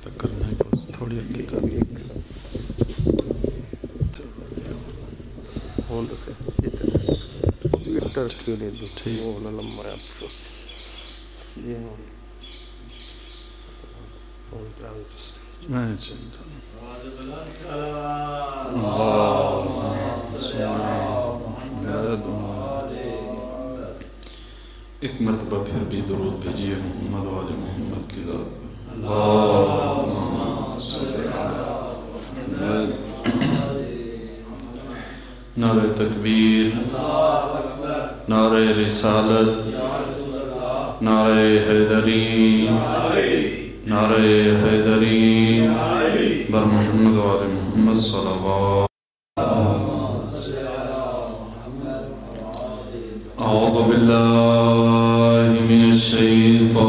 تک کرنا ہے تھوڑی اگلی کر لی ہون سے جتنے سے ویٹر کیوں نہیں دو وہ نہ لمبا ہے یہ ہون پرانگ میں چلتا ایک مرتبہ پھر بھی درود بھیجیے محمد و آل محمد کی ذات پر اللہم صلی اللہ نعرہ تکبیر نعرہ رسالت نعرہ حیدری نعرہ حیدری بر محمد و آل محمد صلی اللہ اعوذ باللہ من الشیطان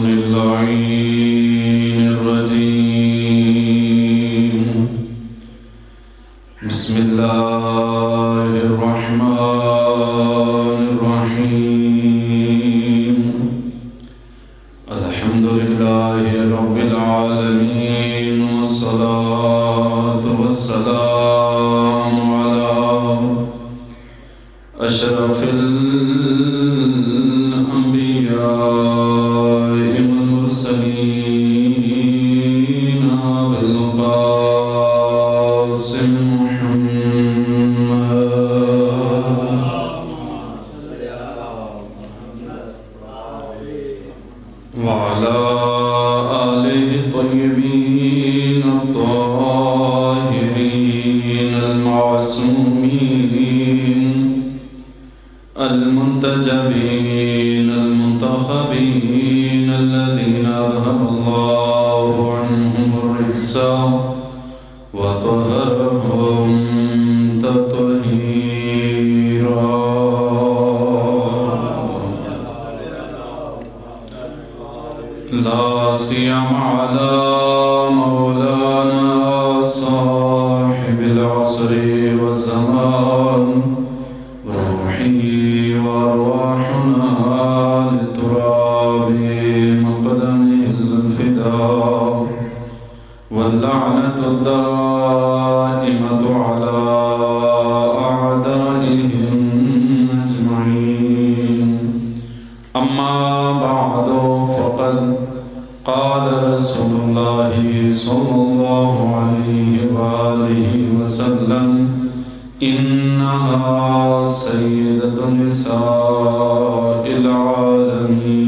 اللعین الرجیم بسم اللہ الرحمن الرحیم الحمد للہ رب العالمین والصلاة والسلام علی اشرف الانبیاء والمرسلین بالقاسم محمد وعلى آله الطيبين الطاهرين المعصومين المنتجبين المنتخبين الذين أذهب الله عنهم الرجس وطهرهم تطهيرا لا سيما على مولانا صاحب العصر والزمان روحي وأرواحنا لتراب مقدم الفداء واللعنة الدائمة على أعدائهم أجمعين أما بعد فقد قال رسول الله صلى الله عليه وآله وسلم إنها سيدة نساء العالمين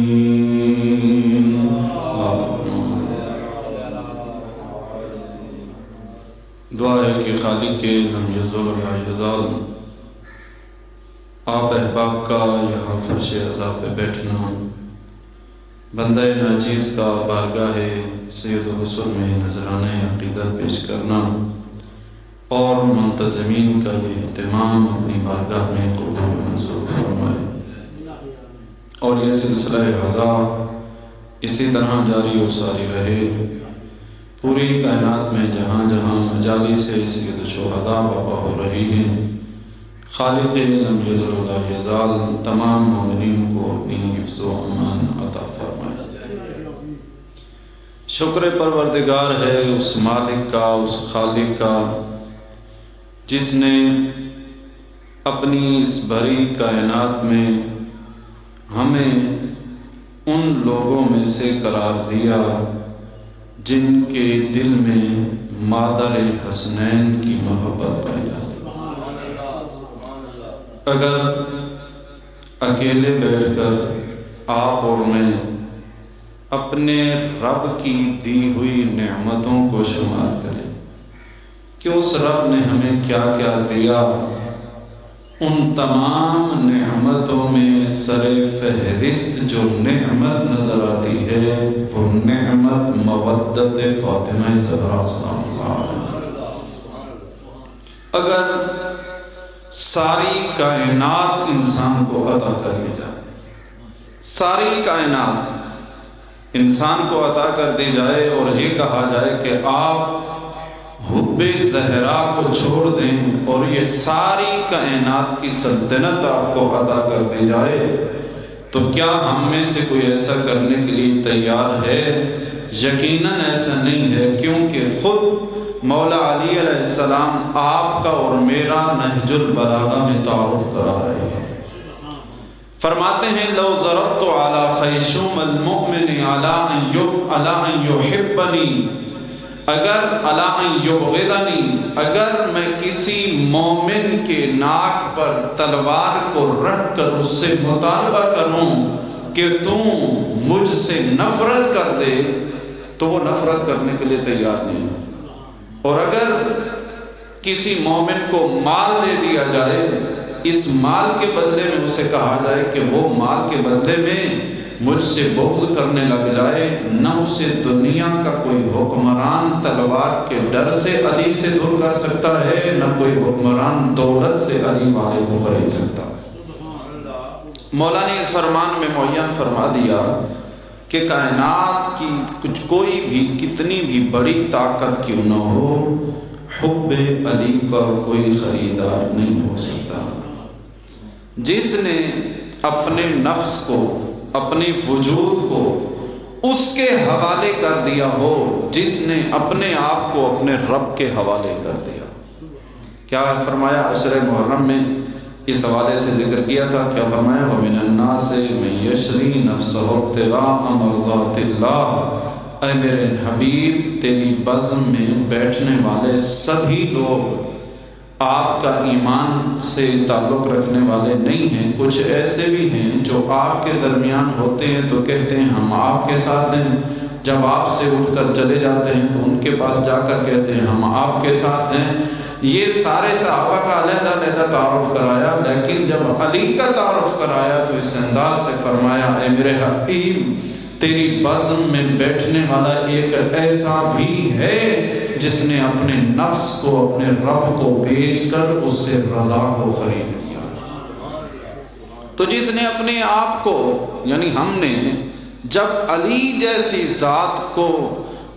دعا ہے کہ خالق کے لم یزل یا یزال آپ احباب کا یہاں فرش عزا پہ بیٹھنا بندہ ناچیز کا بارگاہ سید الرسل میں نذرانہ عقیدت پیش کرنا اور منتظمین کا یہ اہتمام اپنی بارگاہ میں قبول منظور فرمائے اور یہ سلسلہ عزا اسی طرح جاری و ساری رہے پوری کائنات میں جہاں جہاں مجالس سید الشہداء برپا ہو رہی ہیں خالق لم یزل ولا یزال تمام مومنین کو اپنی حفظ و امان عطا فرمائے شکر پروردگار ہے اس مالک کا اس خالق کا جس نے اپنی اس بھری کائنات میں ہمیں ان لوگوں میں سے قرار دیا جن کے دل میں مادر حسنین کی محبت پائی جاتی اگر اکیلے بیٹھ کر آپ اور میں اپنے رب کی دی ہوئی نعمتوں کو شمار کریں کہ اس رب نے ہمیں کیا کیا دیا ان تمام نعمتوں میں سر فہرست جو نعمت نظر آتی ہے وہ نعمت مودت فاطمہ زہرا سلام اللہ علیہا اگر ساری کائنات انسان کو عطا کر دی جائے ساری کائنات انسان کو عطا کر دی جائے اور یہ کہا جائے کہ آپ حب زہرا کو چھوڑ دیں اور یہ ساری کائنات کی سلطنت آپ کو عطا کر دی جائے تو کیا ہم میں سے کوئی ایسا کرنے کے لیے تیار ہے؟ یقیناً ایسا نہیں ہے، کیونکہ خود مولا علی علیہ السلام آپ کا اور میرا نہج البلاغہ میں تعارف کرا رہے ہیں۔ فرماتے ہیں لو ضربت علی خیشوم المؤمن علی ان یحبنی، اگر علی ان یبغضنی، اگر میں کسی مومن کے ناک پر تلوار کو رکھ کر اس سے مطالبہ کروں کہ تم مجھ سے نفرت کر دے، تو وہ نفرت کرنے کے لیے تیار نہیں ہے۔ اور اگر کسی مومن کو مال دے دیا جائے، اس مال کے بدلے میں اسے کہا جائے کہ وہ مال کے بدلے میں مجھ سے بغض کرنے لگ جائے، نہ اسے دنیا کا کوئی حکمران تلوار کے ڈر سے علی سے دور کر سکتا ہے، نہ کوئی حکمران دولت سے علی والے کو خرید سکتا ہے۔ مولا نے فرمان میں معین فرما دیا کہ کائنات کی کچھ کوئی بھی کتنی بھی بڑی طاقت کیوں نہ ہو، حب علی کا کوئی خریدار نہیں ہو سکتا۔ جس نے اپنے نفس کو، اپنے وجود کو اس کے حوالے کر دیا ہو، جس نے اپنے آپ کو اپنے رب کے حوالے کر دیا۔ کیا فرمایا عشر محرم میں اس حوالے سے ذکر کیا تھا، کیا فرمایا وَمِنَ النَّاسِ مَن يَشْرِي نَفْسَهُ ابْتِغَاءَ مَرْضَاتِ اللَّهِ، اے میرے حبیب تیری بزم میں بیٹھنے والے سبھی لوگ آپ کا ایمان سے تعلق رکھنے والے نہیں ہیں۔ کچھ ایسے بھی ہیں جو آپ کے درمیان ہوتے ہیں تو کہتے ہیں ہم آپ کے ساتھ ہیں، جب آپ سے اٹھ کر چلے جاتے ہیں تو ان کے پاس جا کر کہتے ہیں ہم آپ کے ساتھ ہیں۔ یہ سارے صحابہ کا علیحدہ علیحدہ تعارف کرایا، لیکن جب علی کا تعارف کرایا تو اس انداز سے فرمایا اے میرے حبیب تیری بزم میں بیٹھنے والا ایک ایسا بھی ہے جس نے اپنے نفس کو، اپنے رب کو بیچ کر اس سے رضا کو خرید لیا۔ تو جس نے اپنے آپ کو، یعنی ہم نے جب علی جیسی ذات کو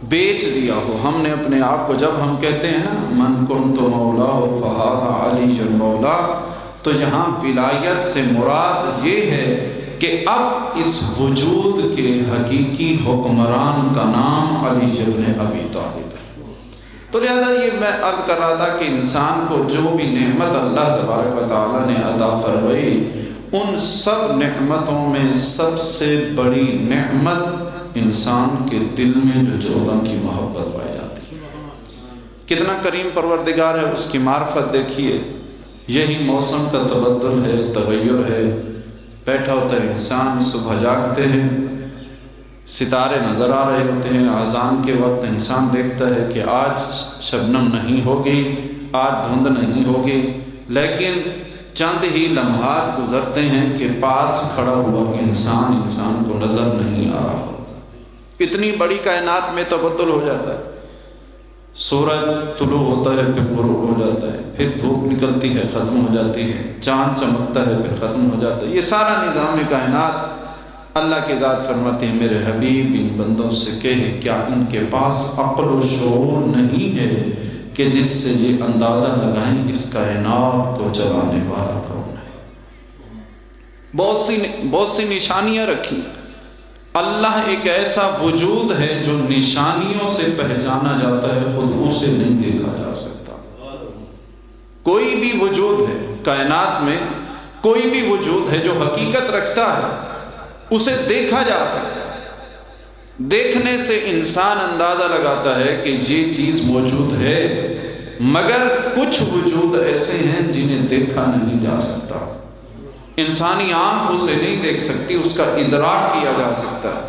بیچ دیا ہو، ہم نے اپنے آپ کو، جب ہم کہتے ہیں نا من کنت مولا فہذا علی المولا، تو یہاں ولایت سے مراد یہ ہے کہ اب اس وجود کے حقیقی حکمران کا نام علی ابن ابی طالب ہے۔ تو لہذا یہ میں عرض کر رہا تھا کہ انسان کو جو بھی نعمت اللہ تبارک و تعالیٰ نے عطا فرمائی، ان سب نعمتوں میں سب سے بڑی نعمت انسان کے دل میں جو جوڑوں کی محبت پائی جاتی ہے۔ کتنا کریم پروردگار ہے، اس کی معرفت دیکھیے۔ یہی موسم کا تبدل ہے، تغیر ہے۔ بیٹھا ہوتا ہے انسان، صبح جاگتے ہیں، ستارے نظر آ رہے ہوتے ہیں، اذان کے وقت انسان دیکھتا ہے کہ آج شبنم نہیں ہوگی، آج دھند نہیں ہوگی، لیکن چند ہی لمحات گزرتے ہیں کہ پاس کھڑا ہوا انسان کو نظر نہیں آ رہا ہوتا۔ اتنی بڑی کائنات میں تبدل ہو جاتا ہے۔ سورج طلوع ہوتا ہے پھر غروب ہو جاتا ہے، پھر دھوپ نکلتی ہے ختم ہو جاتی ہے، چاند چمکتا ہے پھر ختم ہو جاتا ہے۔ یہ سارا نظام کائنات اللہ کی ذات فرماتی ہے میرے حبیب ان بندوں سے کہے کیا ان کے پاس عقل و شعور نہیں ہے کہ جس سے یہ اندازہ لگائیں اس کائنات کو چلانے والا کون ہے۔ بہت سی نشانیاں رکھی۔ اللہ ایک ایسا وجود ہے جو نشانیوں سے پہچانا جاتا ہے، خود اسے نہیں دیکھا جا سکتا۔ کوئی بھی وجود ہے کائنات میں، کوئی بھی وجود ہے جو حقیقت رکھتا ہے، اسے دیکھا جا سکتا ہے۔ دیکھنے سے انسان اندازہ لگاتا ہے کہ یہ چیز موجود ہے، مگر کچھ وجود ایسے ہیں جنہیں دیکھا نہیں جا سکتا۔ انسانی آنکھ اسے نہیں دیکھ سکتی، اس کا ادراک کیا جا سکتا ہے۔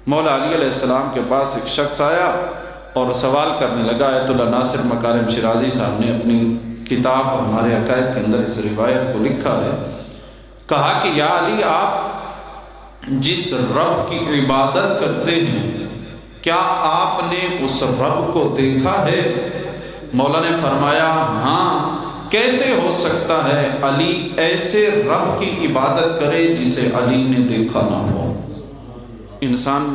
مولا علی علیہ السلام کے پاس ایک شخص آیا اور سوال کرنے لگا۔ آیت اللہ ناصر مکارم شیرازی صاحب نے اپنی کتاب ہمارے عقائد کے اندر اس روایت کو لکھا ہے۔ کہا کہ یا علی آپ جس رب کی عبادت کرتے ہیں کیا آپ نے اس رب کو دیکھا ہے؟ مولا نے فرمایا ہاں، کیسے ہو سکتا ہے علی ایسے رب کی عبادت کرے جسے علی نے دیکھا نہ ہو۔ انسان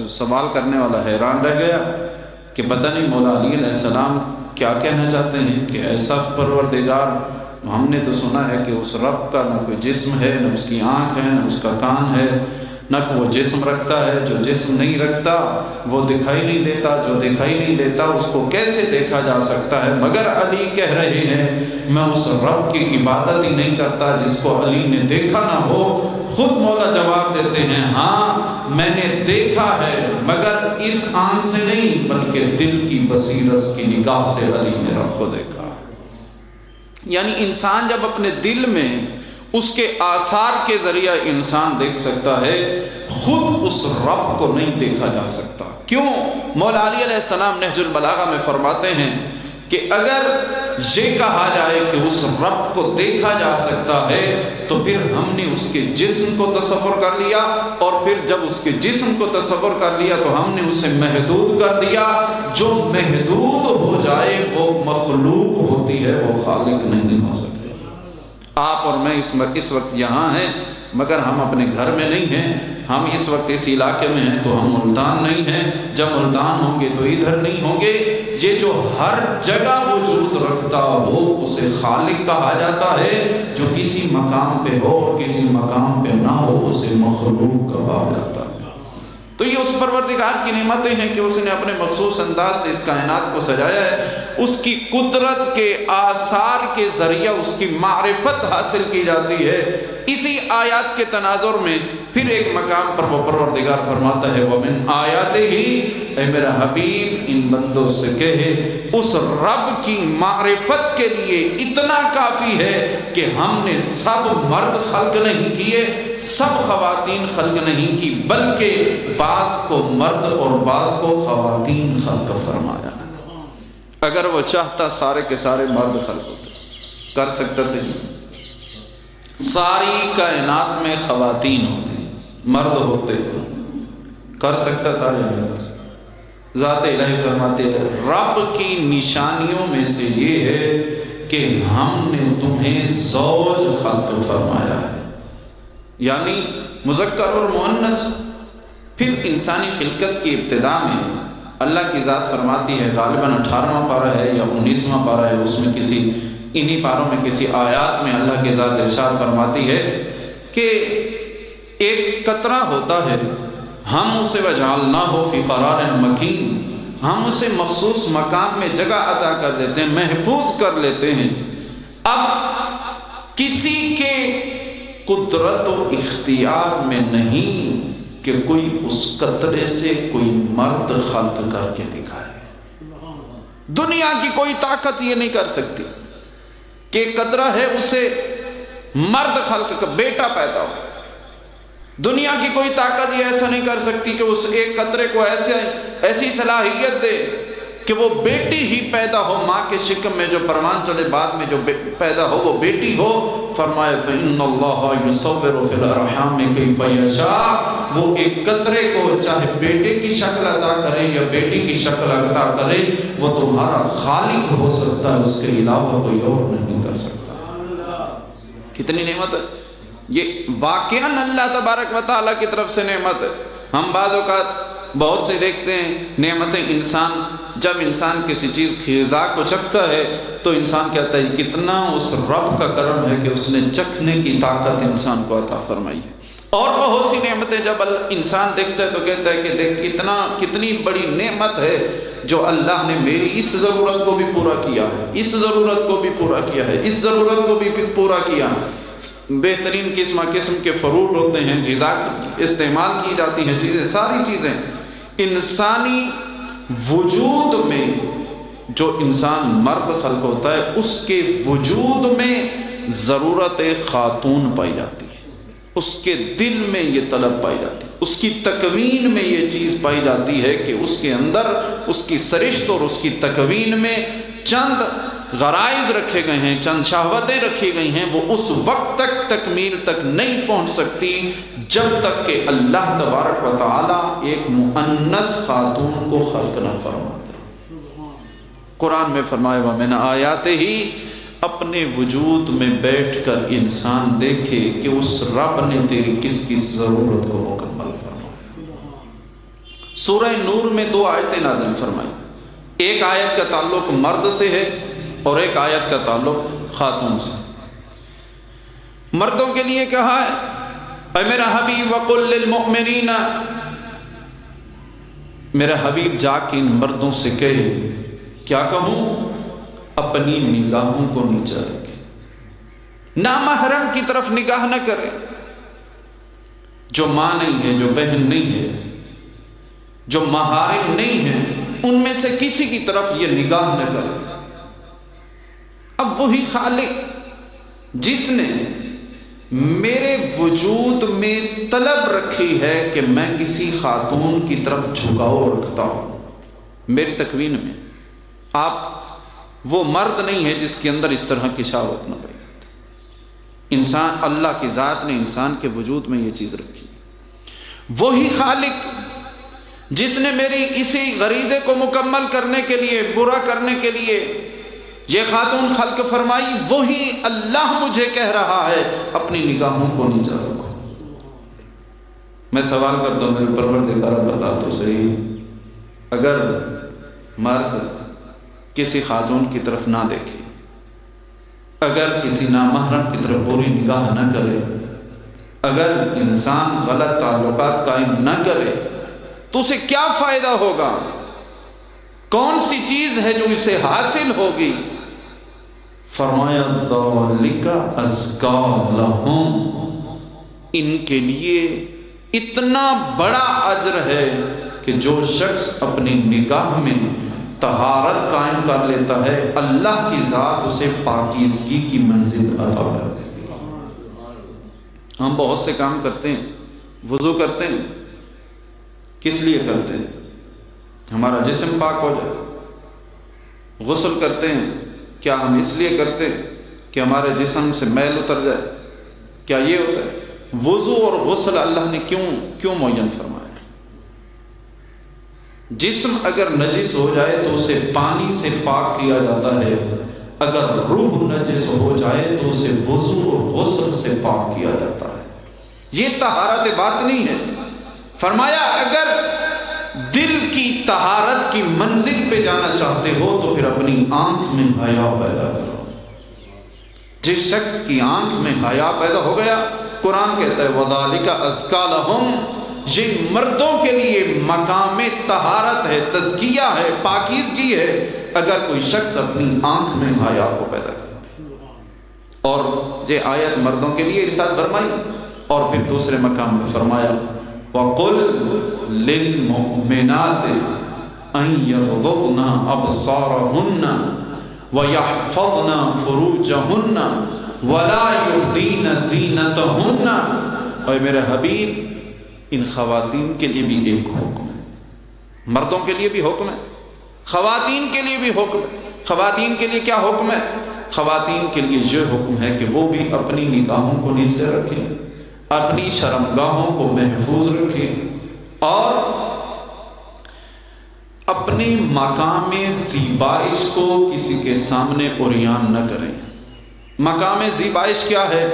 سوال کرنے والا حیران رہ گیا کہ پتہ نہیں مولا علی علیہ السلام کیا کہنا چاہتے ہیں کہ ایسا پروردگار ہم نے تو سنا ہے کہ اس رب کا نہ کوئی جسم ہے، نہ اس کی آنکھ ہے، نہ اس کا کان ہے، نہ وہ جسم رکھتا ہے، جو جسم نہیں رکھتا وہ دکھائی نہیں دیتا، جو دکھائی نہیں دیتا اس کو کیسے دیکھا جا سکتا ہے؟ مگر علی کہہ رہے ہیں میں اس رب کی عبادت ہی نہیں کرتا جس کو علی نے دیکھا نہ ہو۔ خود مولا جواب دیتے ہیں ہاں میں نے دیکھا ہے، مگر اس آنکھ سے نہیں بلکہ دل کی بصیرت کی نگاہ سے علی نے رب کو دیکھا۔ یعنی انسان جب اپنے دل میں اس کے آثار کے ذریعہ انسان دیکھ سکتا ہے، خود اس رب کو نہیں دیکھا جا سکتا۔ کیوں؟ مولا علی علیہ السلام نہج البلاغہ میں فرماتے ہیں کہ اگر یہ کہا جائے کہ اس رب کو دیکھا جا سکتا ہے تو پھر ہم نے اس کے جسم کو تصور کر لیا، اور پھر جب اس کے جسم کو تصور کر لیا تو ہم نے اسے محدود کر دیا۔ جو محدود ہو جائے وہ مخلوق ہوتی ہے، وہ خالق نہیں ہو سکتی۔ آپ اور میں اس وقت یہاں ہیں مگر ہم اپنے گھر میں نہیں ہیں، ہم اس وقت اس علاقے میں ہیں تو ہم ملتان نہیں ہیں، جب ملتان ہوں گے تو ادھر نہیں ہوں گے۔ یہ جو ہر جگہ وجود رکھتا ہو اسے خالق کہا جاتا ہے، جو کسی مقام پہ ہو اور کسی مقام پہ نہ ہو اسے مخلوق کہا جاتا ہے۔ تو یہ اس پروردگار کی نعمتیں ہیں کہ اس نے اپنے مخصوص انداز سے اس کائنات کو سجایا ہے، اس کی قدرت کے آثار کے ذریعہ اس کی معرفت حاصل کی جاتی ہے۔ اسی آیات کے تناظر میں پھر ایک مقام پر وہ پروردگار فرماتا ہے وَمِنْ آیَاتِهِ، اے میرا حبیب ان بندوں سے کہے اس رب کی معرفت کے لیے اتنا کافی ہے کہ ہم نے سب مرد خلق نہیں کیے، سب خواتین خلق نہیں کی، بلکہ بعض کو مرد اور بعض کو خواتین خلق فرمایا۔ اگر وہ چاہتا سارے کے سارے مرد خلق ہوتے، کر سکتا تھا نہیں۔ ساری کائنات میں خواتین ہوتے، مرد ہوتے، کر سکتا تھا یا نہیں؟ ذات الہی فرماتے ہیں رب کی نشانیوں میں سے یہ ہے کہ ہم نے تمہیں زوج خلق فرمایا ہے، یعنی مذکر اور مؤنث۔ پھر انسانی خلقت کی ابتدا میں اللہ کی ذات فرماتی ہے، غالباً 18واں پارہ ہے یا 19واں پارہ ہے، اس میں کسی انہی پاروں میں کسی آیات میں اللہ کی ذات ارشاد فرماتی ہے کہ ایک قطرہ ہوتا ہے، ہم اسے وجعلناہ فی قرار مکین، ہم اسے مخصوص مقام میں جگہ عطا کر دیتے ہیں، محفوظ کر لیتے ہیں۔ اب کسی کے قدرت و اختیار میں نہیں کہ کوئی اس قطرے سے کوئی مرد خلق کر کے دکھائے۔ دنیا کی کوئی طاقت یہ نہیں کر سکتی کہ ایک قطرہ ہے اسے مرد خلق کا بیٹا پیدا ہو۔ دنیا کی کوئی طاقت یہ ایسا نہیں کر سکتی کہ اس ایک قطرے کو ایسی صلاحیت دے کہ وہ بیٹی ہی پیدا ہو، ماں کے شکم میں جو پروان چلے بعد میں جو پیدا ہو وہ بیٹی ہو۔ فرمایا فَإِنَّ اللَّهَ يُصَوِّرُ فِي الْأَرْحَامِ كَيْفَ يَشَاءُ، وہ ایک قطرے کو چاہے بیٹے کی شکل عطا کرے یا بیٹی کی شکل عطا کرے، وہ تمہارا خالق ہو سکتا ہے، اس کے علاوہ کوئی اور نہیں کر سکتا۔ کتنی نعمت ہے یہ، واقعاً اللہ تبارک و تعالیٰ کی طرف سے نعمت ہے۔ ہم بعض اوقات بہت سے دیکھتے ہیں نعمتیں، انسان جب انسان کسی چیز کی غذا کو چکھتا ہے تو انسان کہتا ہے کتنا اس رب کا کرم ہے کہ اس نے چکھنے کی طاقت انسان کو عطا فرمائی ہے۔ اور بہت سی نعمتیں جب انسان دیکھتا ہے تو کہتا ہے کہ دیکھ کتنی بڑی نعمت ہے جو اللہ نے میری اس ضرورت کو بھی پورا کیا ہے، اس ضرورت کو بھی پورا کیا ہے، اس ضرورت کو بھی پورا کیا۔ بہترین قسم کے فروٹ ہوتے ہیں، غذا استعمال کی جاتی ہیں، چیزیں، ساری چیزیں۔ انسانی وجود میں جو انسان مرد خلق ہوتا ہے اس کے وجود میں ضرورت خاتون پائی جاتی ہے، اس کے دل میں یہ طلب پائی جاتی ہے، اس کی تکوین میں یہ چیز پائی جاتی ہے کہ اس کے اندر اس کی سرشت اور اس کی تکوین میں چند غرائز رکھے گئے ہیں، چند شہوتیں رکھی گئی ہیں، وہ اس وقت تک تکمیل تک نہیں پہنچ سکتی جب تک کہ اللہ تبارک و تعالی ایک مؤنث خاتون کو خلق نہ فرما دے۔ قرآن میں فرمایا وَمِنْ آیَاتِهِ، اپنے وجود میں بیٹھ کر انسان دیکھے کہ اس رب نے تیری کس کس ضرورت کو مکمل فرمایا۔ سورہ نور میں 2 آیتیں نازل فرمائی، ایک آیت کا تعلق مرد سے ہے اور ایک آیت کا تعلق خاتون سے۔ مردوں کے لیے کہا ہے اے میرا حبیب وقل للمؤمنین، میرا حبیب جا کے ان مردوں سے کہے، کیا کہوں؟ اپنی نگاہوں کو نیچا رکھے، نامحرم کی طرف نگاہ نہ کرے، جو ماں نہیں ہے، جو بہن نہیں ہے، جو محارم نہیں ہے، ان میں سے کسی کی طرف یہ نگاہ نہ کرے۔ اب وہی خالق جس نے میرے وجود میں طلب رکھی ہے کہ میں کسی خاتون کی طرف جھکاؤ رکھتا ہوں، میری تکوین میں آپ وہ مرد نہیں ہے جس کے اندر اس طرح کی شہوت نہ پڑے۔ انسان، اللہ کی ذات نے انسان کے وجود میں یہ چیز رکھی۔ وہی خالق جس نے میری اسی غریزے کو مکمل کرنے کے لیے، برا کرنے کے لیے یہ خاتون خلق فرمائی، وہی اللہ مجھے کہہ رہا ہے اپنی نگاہوں کو نیچا رکھو۔ میں سوال کرتا ہوں میرے پروردگار، بتا تو صحیح، اگر مرد کسی خاتون کی طرف نہ دیکھے، اگر کسی نامحرم کی طرف پوری نگاہ نہ کرے، اگر انسان غلط تعلقات قائم نہ کرے تو اسے کیا فائدہ ہوگا؟ کون سی چیز ہے جو اسے حاصل ہوگی؟ فرمایا ذَلِكَ أَزْكَىٰ لَهُمْ، ان کے لیے اتنا بڑا اجر ہے کہ جو شخص اپنی نگاہ میں طہارت قائم کر لیتا ہے، اللہ کی ذات اسے پاکیزگی کی منزل عطا کر دیتی ہے۔ ہم بہت سے کام کرتے ہیں، وضو کرتے ہیں، کس لیے کرتے ہیں؟ ہمارا جسم پاک ہو جائے۔ غسل کرتے ہیں، کیا ہم اس لیے کرتے ہیں کہ ہمارے جسم سے میل اتر جائے؟ کیا یہ ہوتا ہے؟ وضو اور غسل اللہ نے کیوں معین فرمایا؟ جسم اگر نجس ہو جائے تو اسے پانی سے پاک کیا جاتا ہے، اگر روح نجس ہو جائے تو اسے وضو اور غسل سے پاک کیا جاتا ہے۔ یہ طہارت باطنی ہے۔ فرمایا اگر دل کی طہارت کی منزل پہ جانا چاہتے ہو تو پھر اپنی آنکھ میں حیا پیدا کرو۔ جس شخص کی آنکھ میں حیا پیدا ہو گیا، قرآن کہتا ہے وَذَلِكَ أَزْكَىٰ لَهُمْ، یہ مردوں کے لیے مقام طہارت ہے، تزکیہ ہے، پاکیزگی ہے اگر کوئی شخص اپنی آنکھ میں حیا کو پیدا کرے۔ اور یہ آیت مردوں کے لیے ارشاد فرمائی، اور پھر دوسرے مقام میں فرمایا وَقُلْ لِلْمُؤْمِنَاتِ أَن يَغْضُضْنَ أَبْصَارَهُنَّ وَيَحْفَظْنَ فُرُوجَهُنَّ وَلَا يُبْدِينَ زِينَتَهُنَّ۔ اور میرے حبیب، ان خواتین کے لیے بھی ایک حکم ہے، مردوں کے لیے بھی حکم ہے، خواتین کے لیے بھی حکم ہے۔ خواتین کے لیے کیا حکم ہے؟ خواتین کے لیے یہ حکم ہے کہ وہ بھی اپنی نگاہوں کو نیچے رکھیں، اپنی شرمگاہوں کو محفوظ رکھیں، اور اپنی مقام زیبائش کو کسی کے سامنے عریان نہ کریں۔ مقام زیبائش کیا ہے؟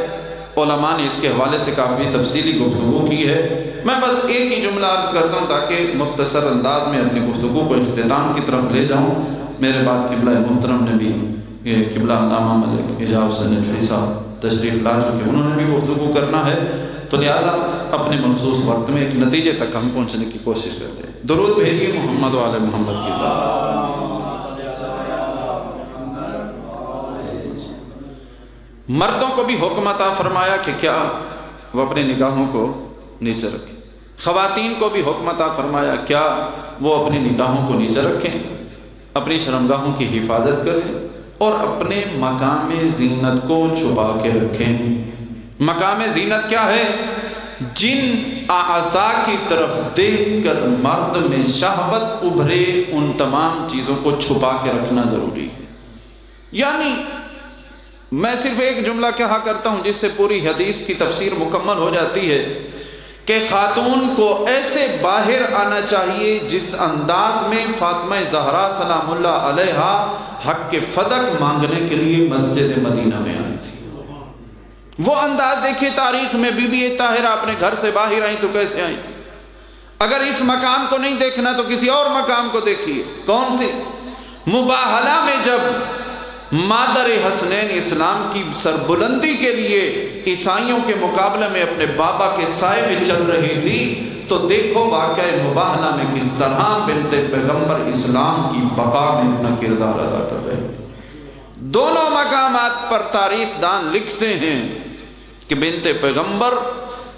علماء نے اس کے حوالے سے کافی تفصیلی گفتگو کی ہے۔ میں بس ایک ہی جملہ عرض کرتا ہوں تاکہ مختصر انداز میں اپنی گفتگو کو اختتام کی طرف لے جاؤں۔ میرے بعد قبلہ محترم نے بھی، قبلہ علامہ ملک اعجاز نقوی صاحب تشریف لا چکے، انہوں نے بھی گفتگو کرنا ہے، تو لہٰذا اپنے مخصوص وقت میں ایک نتیجے تک ہم پہنچنے کی کوشش کرتے ہیں۔ درود بھیجیے محمد و آل محمد کی ذات۔ مردوں کو بھی حکم عطا فرمایا کہ کیا وہ اپنی نگاہوں کو نیچے رکھیں، خواتین کو بھی حکم عطا فرمایا کیا وہ اپنی نگاہوں کو نیچے رکھیں، اپنی شرمگاہوں کی حفاظت کریں اور اپنے مقام زینت کو چھپا کے رکھیں۔ مقام زینت کیا ہے؟ جن اعضاء کی طرف دیکھ کر مرد میں شہوت ابھرے ان تمام چیزوں کو چھپا کے رکھنا ضروری ہے۔ یعنی میں صرف ایک جملہ کہا کرتا ہوں جس سے پوری حدیث کی تفسیر مکمل ہو جاتی ہے کہ خاتون کو ایسے باہر آنا چاہیے جس انداز میں فاطمہ زہرا سلام اللہ علیہا حق کے فدق مانگنے کے لیے مسجد مدینہ میں آئی تھی۔ وہ انداز دیکھیے تاریخ میں، بی بی طاہرہ اپنے گھر سے باہر آئی تو کیسے آئی تھی؟ اگر اس مقام کو نہیں دیکھنا تو کسی اور مقام کو دیکھیے۔ کون سی؟ مباہلہ میں جب مادر حسنین اسلام کی سربلندی کے لیے عیسائیوں کے مقابلے میں اپنے بابا کے سائے میں چل رہی تھی، تو دیکھو واقعہ مباہلہ میں کس طرح بنت پیغمبر اسلام کی بقا میں اپنا کردار ادا کر رہے تھے۔ دونوں مقامات پر تاریخ دان لکھتے ہیں کہ بنت پیغمبر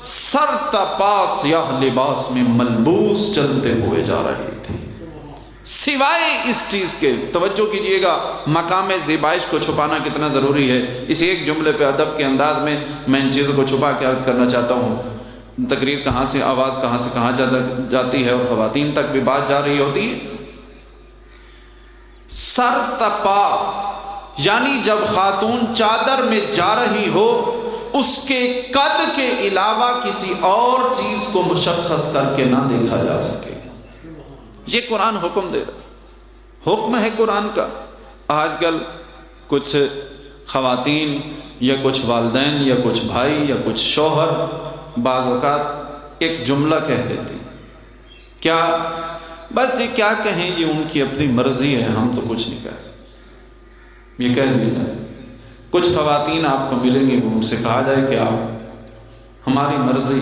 سر تا پا سیاہ لباس میں ملبوس چلتے ہوئے جا رہی تھی، سوائے اس چیز کے، توجہ کیجئے گا مقام زیبائش کو چھپانا کتنا ضروری ہے۔ اس ایک جملے پہ ادب کے انداز میں ان چیزوں کو چھپا کے عرض کرنا چاہتا ہوں۔ تقریر کہاں سے، آواز کہاں سے کہاں جاتی ہے، اور خواتین تک بھی بات جا رہی ہوتی ہے۔ سر تپا یعنی جب خاتون چادر میں جا رہی ہو، اس کے قد کے علاوہ کسی اور چیز کو مشخص کر کے نہ دیکھا جا سکے۔ یہ قرآن حکم دے رہا، حکم ہے قرآن کا۔ آج کل کچھ خواتین یا کچھ والدین یا کچھ بھائی یا کچھ شوہر بعض اوقات ایک جملہ کہہ دیتے، کیا بس جی کیا کہیں، یہ ان کی اپنی مرضی ہے، ہم تو کچھ نہیں کہہ سکتے، یہ کہہ دیا جائے۔ کچھ خواتین آپ کو ملیں گے، وہ ان سے کہا جائے کہ آپ ہماری مرضی،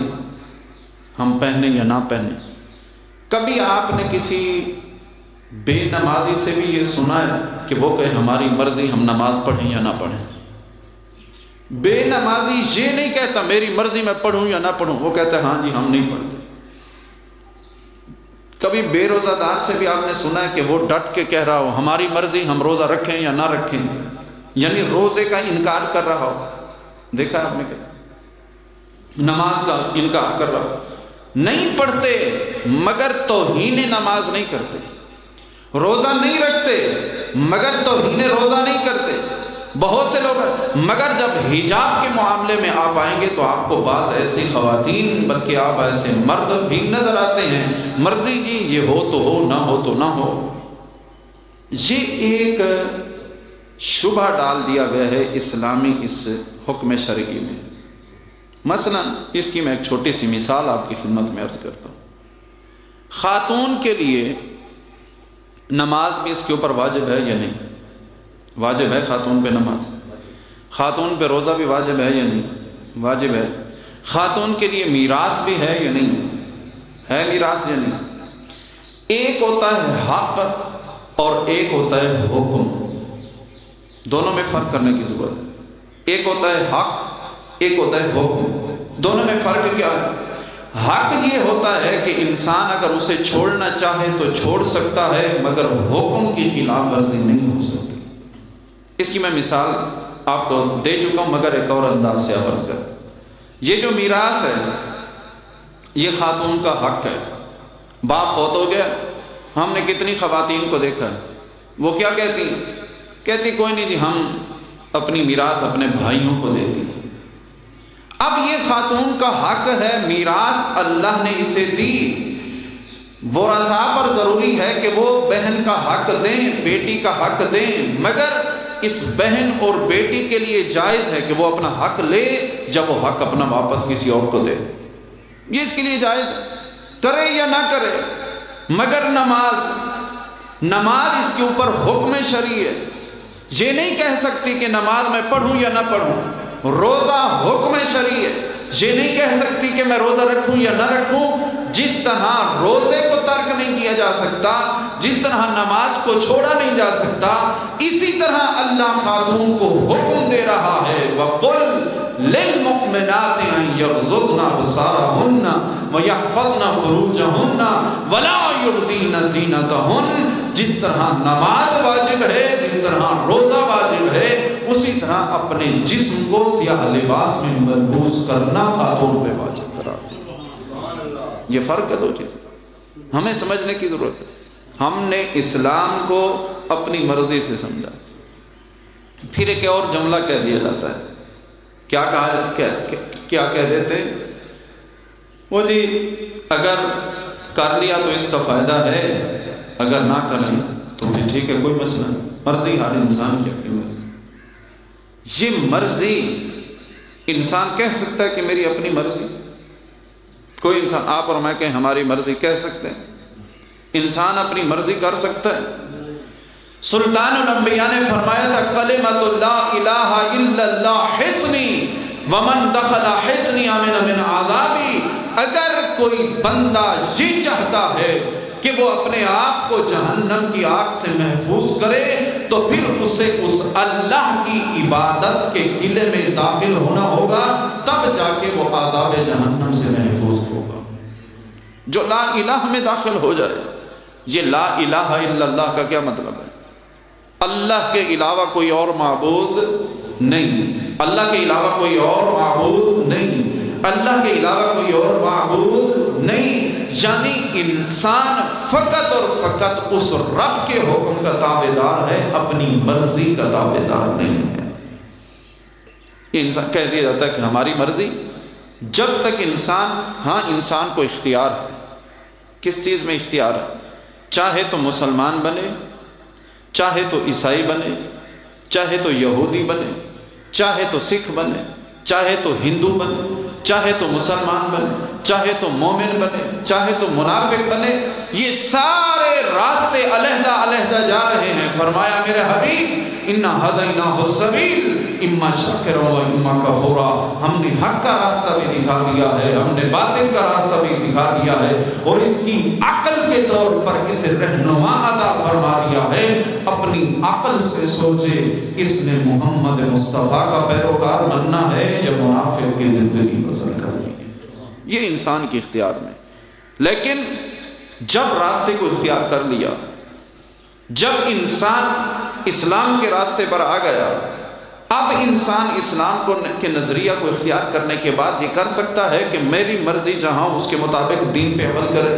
ہم پہنیں یا نہ پہنیں۔ کبھی آپ نے کسی بے نمازی سے بھی یہ سنا ہے کہ وہ کہے ہماری مرضی، ہم نماز پڑھیں یا نہ پڑھیں؟ بے نمازی یہ نہیں کہتا میری مرضی میں پڑھوں یا نہ پڑھوں، وہ کہتا ہے ہاں جی ہم نہیں پڑھتے۔ کبھی بے روزہ دار سے بھی آپ نے سنا ہے کہ وہ ڈٹ کے کہہ رہا ہو ہماری مرضی، ہم روزہ رکھیں یا نہ رکھیں، یعنی روزے کا انکار کر رہا ہو؟ دیکھا آپ نے کہ نماز کا انکار کر رہا ہو؟ نہیں پڑھتے مگر توہین نماز نہیں کرتے، روزہ نہیں رکھتے مگر توہین روزہ نہیں کرتے۔ بہت سے لوگ مگر جب حجاب کے معاملے میں آپ آئیں گے تو آپ کو بعض ایسی خواتین بلکہ آپ ایسے مرد بھی نظر آتے ہیں، مرضی جی یہ ہو تو ہو، نہ ہو تو نہ ہو۔ یہ ایک شبہ ڈال دیا گیا ہے اسلامی اس حکم شرعی میں۔ مثلا اس کی میں ایک چھوٹی سی مثال آپ کی خدمت میں عرض کرتا ہوں۔ خاتون کے لیے نماز بھی اس کے اوپر واجب ہے یا نہیں؟ واجب ہے خاتون پہ نماز۔ خاتون پہ روزہ بھی واجب ہے یا نہیں؟ واجب ہے۔ خاتون کے لیے میراث بھی ہے یا نہیں؟ ہے میراث یا نہیں؟ ایک ہوتا ہے حق اور ایک ہوتا ہے حکم، دونوں میں فرق کرنے کی ضرورت ہے۔ ایک ہوتا ہے حق، ایک ہوتا ہے حکم، دونوں میں فرق کیا ہے؟ حق یہ ہوتا ہے کہ انسان اگر اسے چھوڑنا چاہے تو چھوڑ سکتا ہے، مگر حکم کی خلاف ورزی نہیں ہو سکتی۔ اس کی میں مثال آپ کو دے چکا ہوں مگر ایک اور انداز سے عرض کر، یہ جو میراث ہے یہ خاتون کا حق ہے۔ باپ فوت ہو گیا، ہم نے کتنی خواتین کو دیکھا ہے، وہ کیا کہتی کوئی نہیں جی ہم اپنی میراث اپنے بھائیوں کو دیتی۔ اب یہ خاتون کا حق ہے، میراث اللہ نے اسے دی، ورثاء پر ضروری ہے کہ وہ بہن کا حق دیں، بیٹی کا حق دیں، مگر اس بہن اور بیٹی کے لیے جائز ہے کہ وہ اپنا حق لے جب وہ حق اپنا واپس کسی اور کو دے، یہ اس کے لیے جائز ہے، کرے یا نہ کرے۔ مگر نماز اس کے اوپر حکم شرعی ہے، یہ نہیں کہہ سکتی کہ نماز میں پڑھوں یا نہ پڑھوں۔ روزہ حکم شرعی ہے، یہ نہیں کہہ سکتی کہ میں روزہ رکھوں یا نہ رکھوں۔ جس طرح روزے کو ترک نہیں کیا جا سکتا، جس طرح نماز کو چھوڑا نہیں جا سکتا، اسی طرح اللہ خاتون کو حکم دے رہا ہے وَقُلْ لِلْمُؤْمِنَاتِ أَن يَغْضُضْنَ أَبْصَارَهُنَّ وَيَحْفَظْنَ فُرُوجَهُنَّ وَلَا يُبْدِينَ زِينَتَهُنَّ۔ جس طرح نماز واجب ہے، جس طرح روزہ واجب ہے، اسی طرح اپنے جسم کو سیاہ لباس میں ملبوس کرنا خاتون پہ واجب قرار دیا۔ یہ فرق ہے دو چیز، ہمیں سمجھنے کی ضرورت ہے۔ ہم نے اسلام کو اپنی مرضی سے سمجھا، پھر ایک اور جملہ کہہ دیا جاتا ہے، کیا کہہ دیتے وہ جی اگر کر لیا تو اس کا فائدہ ہے، اگر نہ کریں تو پھر ٹھیک ہے کوئی مسئلہ نہیں، مرضی ہر انسان کی اپنی مرضی۔ یہ مرضی انسان کہہ سکتا ہے کہ میری اپنی مرضی؟ کوئی انسان آپ اور میں کہیں ہماری مرضی کہہ سکتے ہیں؟ انسان اپنی مرضی کر سکتا ہے؟ سلطان الانبیاء نے فرمایا تھا کلمۃ لا الہ الا اللہ حصنی ومن دخل حصنی آمن من عذابی، اگر کوئی بندہ یہ چاہتا ہے کہ وہ اپنے آپ کو جہنم کی آگ سے محفوظ کرے تو پھر اسے اس اللہ کی عبادت کے قلعے میں داخل ہونا ہوگا، تب جا کے وہ عذاب جہنم سے محفوظ ہوگا۔ جو لا الہ میں داخل ہو جائے، یہ لا الہ الا اللہ کا کیا مطلب ہے؟ اللہ کے علاوہ کوئی اور معبود نہیں، اللہ کے علاوہ کوئی اور معبود نہیں، اللہ کے علاوہ کوئی اور معبود نہیں، یعنی انسان فقط اور فقط اس رب کے حکم کا تابعدار ہے، اپنی مرضی کا تابعدار نہیں ہے۔ انسان کہہ دیا جاتا ہے کہ ہماری مرضی، جب تک انسان کو اختیار ہے، کس چیز میں اختیار ہے؟ چاہے تو مسلمان بنے، چاہے تو عیسائی بنے، چاہے تو یہودی بنے، چاہے تو سکھ بنے، چاہے تو ہندو بنے، چاہے تو مسلمان بنے، چاہے تو مومن بنے، چاہے تو منافق بنے، یہ سارے راستے علیحدہ علیحدہ جا رہے ہیں۔ فرمایا میرے حبیب اِنَّا هَدَيْنَاهُ السَّبِيلَ اِمَّا شَاكِرًا وَإِمَّا كَفُورًا، ہم نے حق کا راستہ بھی دکھا دیا ہے، ہم نے باطل کا راستہ بھی دکھا دیا ہے، اور اس کی عقل کے طور پر اسے رہنما عطا فرما دیا ہے۔ اپنی عقل سے سوچے، اس نے محمد مصطفیٰ کا پیروکار بننا ہے یا منافق کی زندگی بسر کرنی ہے، یہ انسان کے اختیار میں۔ لیکن جب راستے کو اختیار کر لیا، جب انسان اسلام کے راستے پر آ گیا، اب انسان اسلام کے نظریہ کو اختیار کرنے کے بعد یہ کر سکتا ہے کہ میری مرضی جہاں اس کے مطابق دین پہ عمل کرے؟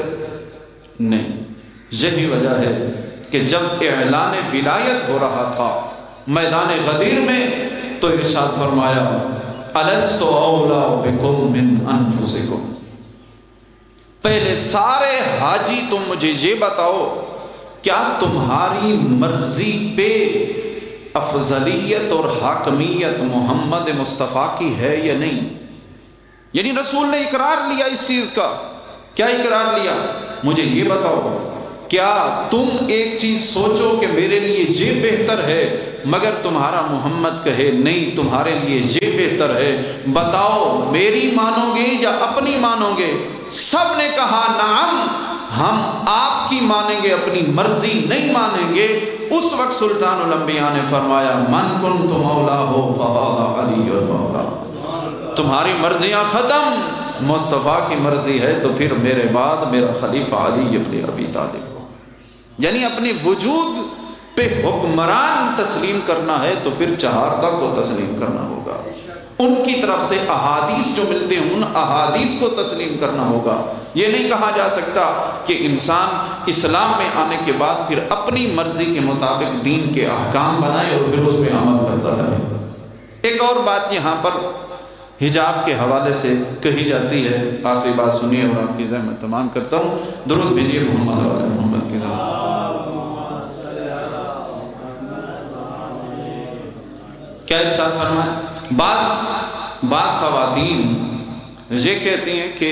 نہیں۔ یہی وجہ ہے کہ جب اعلان ولایت ہو رہا تھا میدان غدیر میں، تو ارشاد فرمایا الست اولی بکم من انفسکم، پہلے سارے حاجی تم مجھے یہ بتاؤ، کیا تمہاری مرضی پہ افضلیت اور حاکمیت محمد مصطفیٰ کی ہے یا نہیں؟ یعنی رسول نے اقرار لیا اس چیز کا۔ کیا اقرار لیا؟ مجھے یہ بتاؤ، کیا تم ایک چیز سوچو کہ میرے لیے یہ بہتر ہے، مگر تمہارا محمد کہے نہیں تمہارے لیے یہ بہتر ہے، بتاؤ میری مانو گے یا اپنی مانو گے؟ سب نے کہا نعم، ہم آپ کی مانیں گے، اپنی مرضی نہیں مانیں گے۔ اس وقت سلطان الانبیاء نے فرمایا من کنت مولاہ فہذا علی مولا، تمہاری مرضیاں ختم، مصطفیٰ کی مرضی ہے تو پھر میرے بعد میرا خلیفہ علی ابن ابی طالب۔ یعنی اپنے وجود پہ حکمران تسلیم کرنا ہے تو پھر چہارتہ کو تسلیم کرنا ہوگا، ان کی طرف سے احادیث جو ملتے ہیں ان احادیث کو تسلیم کرنا ہوگا۔ یہ نہیں کہا جا سکتا کہ انسان اسلام میں آنے کے بعد پھر اپنی مرضی کے مطابق دین کے احکام بنائے اور پھر اس میں عمل کرتا رہے۔ ایک اور بات یہاں پر حجاب کے حوالے سے کہی جاتی ہے، آخری بات سنیے اور آپ کی زحمت تمام کرتا ہوں، درود بھیجیے محمد علیہ محمد کی زحمت۔ کیا ارشاد فرمائے؟ بعض خواتین یہ کہتی ہیں کہ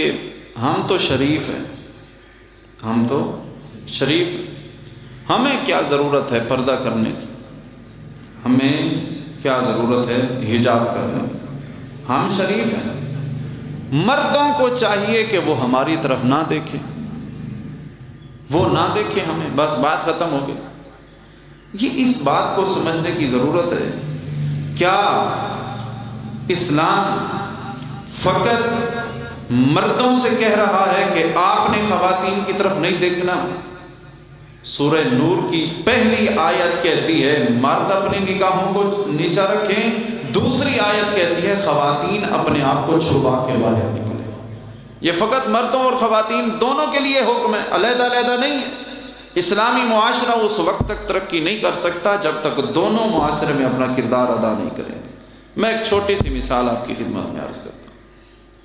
ہم تو شریف ہیں، ہم تو شریف ہیں، ہمیں کیا ضرورت ہے پردہ کرنے کی، ہمیں کیا ضرورت ہے حجاب کرنے کی، ہم شریف ہیں۔ مردوں کو چاہیے کہ وہ ہماری طرف نہ دیکھیں، وہ نہ دیکھیں ہمیں، بس بات ختم ہو گئی۔ یہ اس بات کو سمجھنے کی ضرورت ہے، کیا اسلام فقط مردوں سے کہہ رہا ہے کہ آپ نے خواتین کی طرف نہیں دیکھنا؟ سورہ نور کی پہلی آیت کہتی ہے مرد اپنی نگاہوں کو نیچا رکھیں، دوسری آیت کہتی ہے خواتین اپنے آپ کو چھپا کے باہر نکلیں۔ یہ فقط مردوں اور خواتین دونوں کے لیے حکم ہے، علیحدہ علیحدہ نہیں ہے۔ اسلامی معاشرہ اس وقت تک ترقی نہیں کر سکتا جب تک دونوں معاشرے میں اپنا کردار ادا نہیں کریں۔ میں ایک چھوٹی سی مثال آپ کی خدمت میں عرض کرتا ہوں۔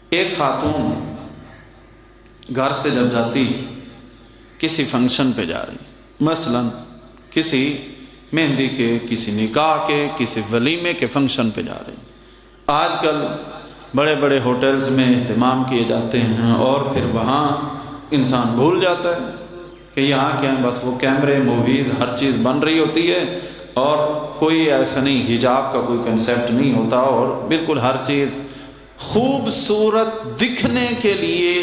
ایک خاتون گھر سے جب جاتی کسی فنکشن پہ جا رہی، مثلا کسی مہندی کے، کسی نکاح کے، کسی ولیمے کے فنکشن پہ جا رہی، آج کل بڑے بڑے ہوٹلز میں اہتمام کیے جاتے ہیں اور پھر وہاں انسان بھول جاتا ہے کہ یہاں کیا بس وہ کیمرے، موویز، ہر چیز بن رہی ہوتی ہے اور کوئی ایسا نہیں، حجاب کا کوئی کنسیپٹ نہیں ہوتا اور بالکل ہر چیز خوبصورت دکھنے کے لیے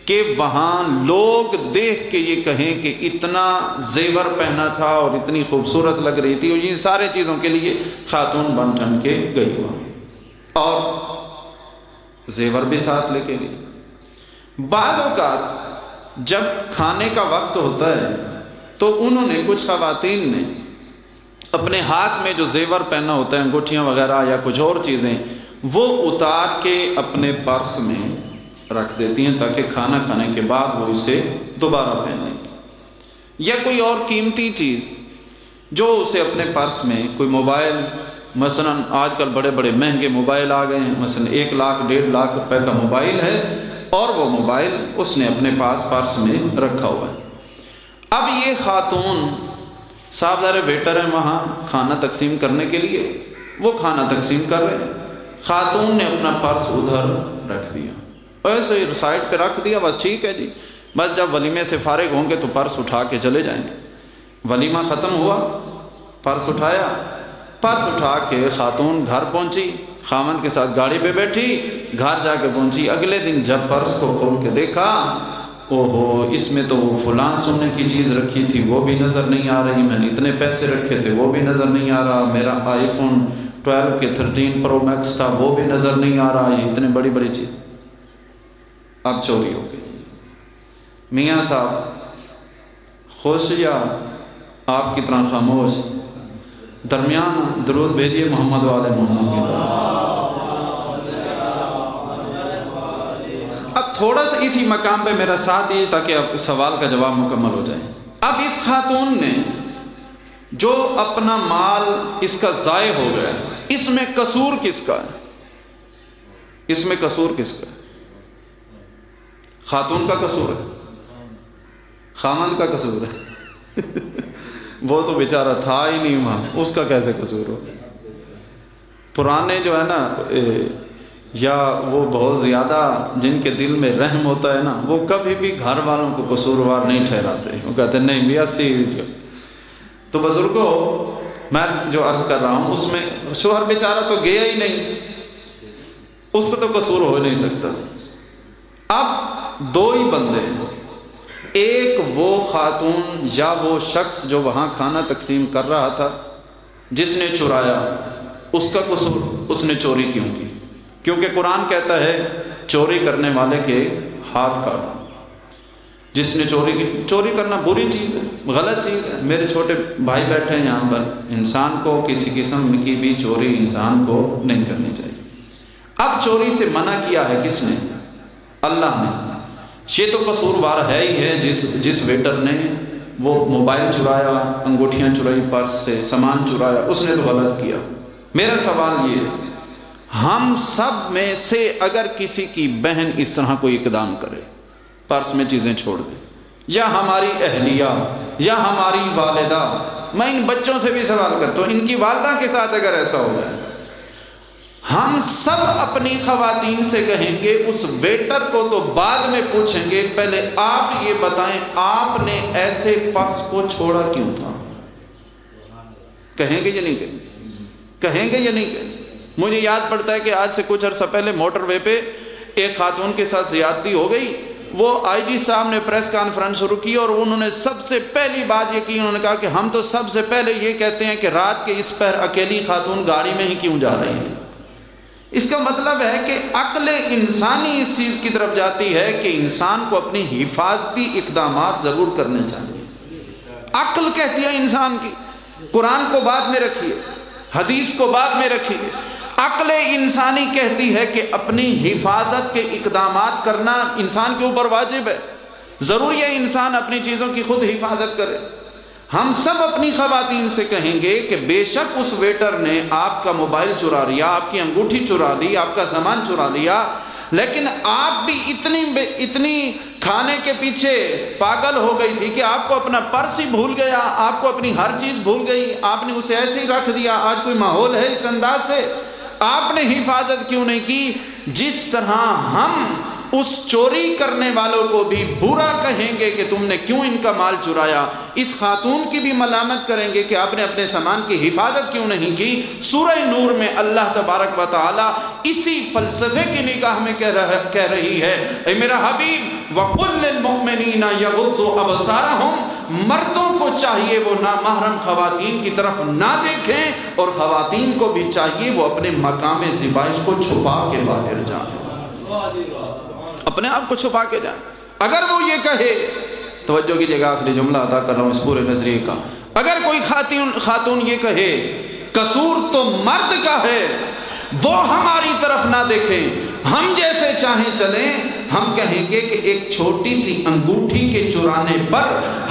کہ وہاں لوگ دیکھ کے یہ کہیں کہ اتنا زیور پہنا تھا اور اتنی خوبصورت لگ رہی تھی، اور یہ سارے چیزوں کے لیے خاتون بن ٹھن کے گئی وہاں اور زیور بھی ساتھ لے کے گئی۔ بعض اوقات جب کھانے کا وقت ہوتا ہے تو انہوں نے کچھ خواتین نے اپنے ہاتھ میں جو زیور پہنا ہوتا ہے، انگوٹھیاں وغیرہ یا کچھ اور چیزیں، وہ اتار کے اپنے پرس میں رکھ دیتی ہیں تاکہ کھانا کھانے کے بعد وہ اسے دوبارہ پہن لیں، یا کوئی اور قیمتی چیز جو اسے اپنے پرس میں، کوئی موبائل، مثلا آج کل بڑے بڑے مہنگے موبائل آ گئے ہیں، مثلا 1 لاکھ 1.5 لاکھ روپے کا موبائل ہے اور وہ موبائل اس نے اپنے پاس پرس میں رکھا ہوا ہے۔ اب یہ خاتون صاحب ظاہر ویٹر ہیں وہاں کھانا تقسیم کرنے کے لیے، وہ کھانا تقسیم کر رہے ہیں، خاتون نے اپنا پرس ادھر رکھ دیا، ایسے سائڈ پہ رکھ دیا، بس ٹھیک ہے جی، بس جب ولیمے سے فارغ ہوں گے تو پرس اٹھا کے چلے جائیں گے۔ ولیمہ ختم ہوا، پرس اٹھایا، پرس اٹھا کے خاتون گھر پہنچی، خامند کے ساتھ گاڑی پہ بیٹھی، گھر جا کے پہنچی، اگلے دن جب پرس کو کھول کے دیکھا، اوہو اس میں تو وہ فلاں سونے کی چیز رکھی تھی وہ بھی نظر نہیں آ رہی، میں نے اتنے پیسے رکھے تھے وہ بھی نظر نہیں آ رہا، میرا آئی فون 12 کے 13 پرو میکس تھا وہ بھی نظر نہیں آ رہا، یہ اتنے بڑی بڑی چیز اب چوری ہو گئی۔ میاں صاحب خوش یا آپ کی طرح خاموش؟ درمیان درود بھیجیے محمد و آل محمد کی طرح۔ اب تھوڑا سا اسی مقام پہ میرا ساتھ دیجیے تاکہ آپ سوال کا جواب مکمل ہو جائے۔ اب اس خاتون نے جو اپنا مال اس کا ضائع ہو گیا، اس میں قصور کس کا ہے؟ اس میں قصور کس کا ہے؟ خاتون کا قصور ہے؟ خامند کا قصور ہے؟ وہ تو بیچارہ تھا ہی نہیں وہاں، اس کا کیسے قصور ہو؟ پرانے جو ہے نا، یا وہ بہت زیادہ جن کے دل میں رحم ہوتا ہے نا، وہ کبھی بھی گھر والوں کو قصوروار نہیں ٹھہراتے، وہ کہتے ہیں نہیں میاں سی۔ تو بزرگوں میں جو عرض کر رہا ہوں، اس میں شوہر بیچارہ تو گیا ہی نہیں، اس کو تو قصور ہو نہیں سکتا۔ اب دو ہی بندے ہیں، ایک وہ خاتون یا وہ شخص جو وہاں کھانا تقسیم کر رہا تھا جس نے چرایا، اس کا قصور، اس نے چوری کیوں کی؟ کیونکہ قرآن کہتا ہے چوری کرنے والے کے ہاتھ کاٹو۔ جس نے چوری کی، چوری کرنا بری چیز ہے، غلط چیز ہے۔ میرے چھوٹے بھائی بیٹھے ہیں یہاں پر، انسان کو کسی قسم کی بھی چوری انسان کو نہیں کرنی چاہیے۔ اب چوری سے منع کیا ہے کس نے؟ اللہ نے۔ یہ تو قصوروار ہے ہی ہے، جس ویٹر نے وہ موبائل چرایا، انگوٹھیاں چرائی، پرس سے سامان چرایا، اس نے تو غلط کیا۔ میرا سوال یہ ہے، ہم سب میں سے اگر کسی کی بہن اس طرح کوئی اقدام کرے، پرس میں چیزیں چھوڑ دے، یا ہماری اہلیہ یا ہماری والدہ، میں ان بچوں سے بھی سوال کرتا ہوں، ان کی والدہ کے ساتھ اگر ایسا ہو جائے، ہم سب اپنی خواتین سے کہیں گے، اس ویٹر کو تو بعد میں پوچھیں گے، پہلے آپ یہ بتائیں آپ نے ایسے پرس کو چھوڑا کیوں تھا؟ کہیں گے یا نہیں کہیں گے؟ کہیں گے یا نہیں کہیں گے؟ مجھے یاد پڑتا ہے کہ آج سے کچھ عرصہ پہلے موٹر وے پہ ایک خاتون کے ساتھ زیادتی ہو گئی، وہ آئی جی صاحب نے پریس کانفرنس شروع کی اور انہوں نے سب سے پہلی بات یہ کی، انہوں نے کہا کہ ہم تو سب سے پہلے یہ کہتے ہیں کہ رات کے اس پہر اکیلی خاتون گاڑی میں ہی کیوں جا رہی تھی۔ اس کا مطلب ہے کہ عقل انسانی اس چیز کی طرف جاتی ہے کہ انسان کو اپنی حفاظتی اقدامات ضرور کرنے چاہیے۔ عقل کہتی ہے انسان کی، قرآن کو بعد میں رکھیے، حدیث کو بعد میں رکھیے، عقل انسانی کہتی ہے کہ اپنی حفاظت کے اقدامات کرنا انسان کے اوپر واجب ہے، ضروری ہے انسان اپنی چیزوں کی خود حفاظت کرے۔ ہم سب اپنی خواتین سے کہیں گے کہ بے شک اس ویٹر نے آپ کا موبائل چرا لیا، آپ کی انگوٹھی چرا لی، آپ کا سامان چرا لیا، لیکن آپ بھی اتنی کھانے کے پیچھے پاگل ہو گئی تھی کہ آپ کو اپنا پرس ہی بھول گیا، آپ کو اپنی ہر چیز بھول گئی، آپ نے اسے ایسے ہی رکھ دیا۔ آج کوئی ماحول ہے اس انداز سے؟ آپ نے حفاظت کیوں نہیں کی؟ جس طرح ہم اس چوری کرنے والوں کو بھی برا کہیں گے کہ تم نے کیوں ان کا مال چرایا، اس خاتون کی بھی ملامت کریں گے کہ آپ نے اپنے سامان کی حفاظت کیوں نہیں کی۔ سورہ نور میں اللہ تبارک و تعالی اسی فلسفے کی نگاہ میں کہہ رہی ہے اے میرا حبیب وَقُلْ لِلْمُؤْمِنِينَ يَغُضُّوا أَبْصَارَهُمْ، مردوں کو چاہیے وہ نامحرم خواتین کی طرف نہ دیکھیں، اور خواتین کو بھی چاہیے وہ اپنے مقام زیبائش کو چھپا کے باہر جائیں، اپنے آپ کو چھپا کے جائیں۔ اگر وہ یہ کہے، توجہ کیجئے گا، آخری جملہ ادا کر رہا ہوں اس پورے نظریے کا، اگر کوئی خاتون یہ کہے قصور تو مرد کا ہے، وہ ہماری طرف نہ دیکھیں، ہم جیسے چاہیں چلیں، ہم کہیں گے کہ ایک چھوٹی سی انگوٹھی کے چرانے پر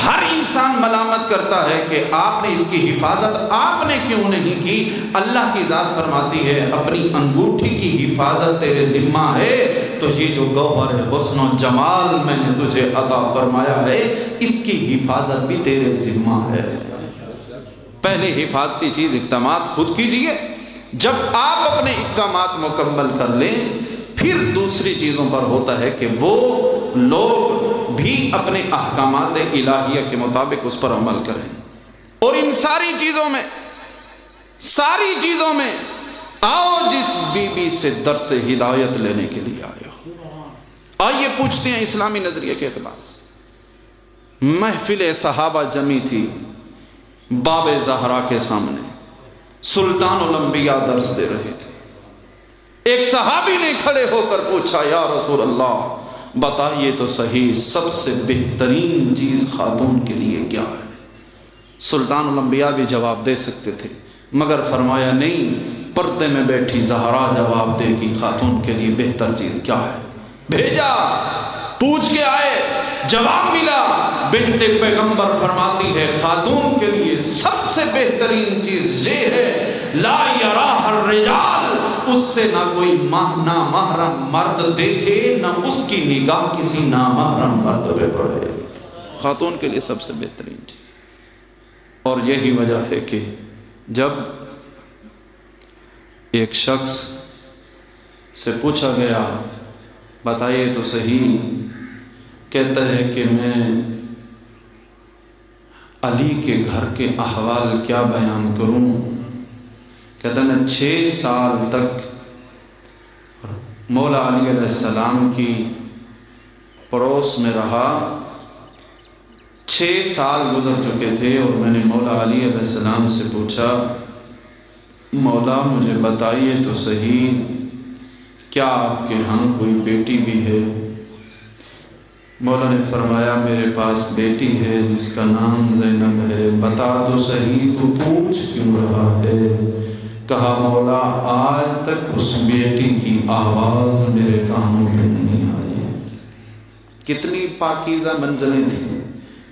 ہر انسان ملامت کرتا ہے کہ آپ نے اس کی حفاظت آپ نے کیوں نہیں کی۔ اللہ کی ذات فرماتی ہے اپنی انگوٹھی کی حفاظت تیرے ذمہ ہے، تو یہ جو گوہر حسن و جمال میں نے تجھے عطا فرمایا ہے، اس کی حفاظت بھی تیرے ذمہ ہے۔ پہلے حفاظتی چیز اقدامات خود کیجئے، جب آپ اپنے اقدامات مکمل کر لیں، پھر دوسری چیزوں پر ہوتا ہے کہ وہ لوگ بھی اپنے احکامات الہیہ کے مطابق اس پر عمل کریں۔ اور ان ساری چیزوں میں آؤ جس بی بی سے درس ہدایت لینے کے لیے آئے ہو، آئیے پوچھتے ہیں اسلامی نظریے کے اعتبار سے۔ محفل صحابہ جمی تھی باب زہرا کے سامنے، سلطان الانبیاء درس دے رہے تھے، ایک صحابی نے کھڑے ہو کر پوچھا یا رسول اللہ بتائیے تو صحیح سب سے بہترین چیز خاتون کے لیے کیا ہے؟ سلطان الانبیاء بھی جواب دے سکتے تھے، مگر فرمایا نہیں، پردے میں بیٹھی زہرا جواب دے گی خاتون کے لیے بہتر چیز کیا ہے۔ بھیجا، پوچھ کے آئے، جواب ملا، بنت پیغمبر فرماتی ہے خاتون کے لیے سب سے بہترین چیز یہ ہے لا یراہ الرجال، اس سے نہ کوئی نامحرم مرد دیکھے، نہ اس کی نگاہ کسی نامحرم مرد پہ پڑے۔ خاتون کے لیے سب سے بہترین چیز۔ اور یہی وجہ ہے کہ جب ایک شخص سے پوچھا گیا بتائیے تو صحیح، کہتا ہے کہ میں علی کے گھر کے احوال کیا بیان کروں، کہتا ہے میں 6 سال تک مولا علی علیہ السلام کی پڑوس میں رہا، 6 سال گزر چکے تھے، اور میں نے مولا علی علیہ السلام سے پوچھا مولا مجھے بتائیے تو صحیح کیا آپ کے ہاں کوئی بیٹی بھی ہے؟ مولا نے فرمایا میرے پاس بیٹی ہے جس کا نام زینب ہے، بتا تو صحیح تو پوچھ کیوں رہا ہے؟ کہا مولا آج تک اس بیٹی کی آواز میرے کانوں پہ نہیں آئی۔ کتنی پاکیزہ منزلیں تھیں،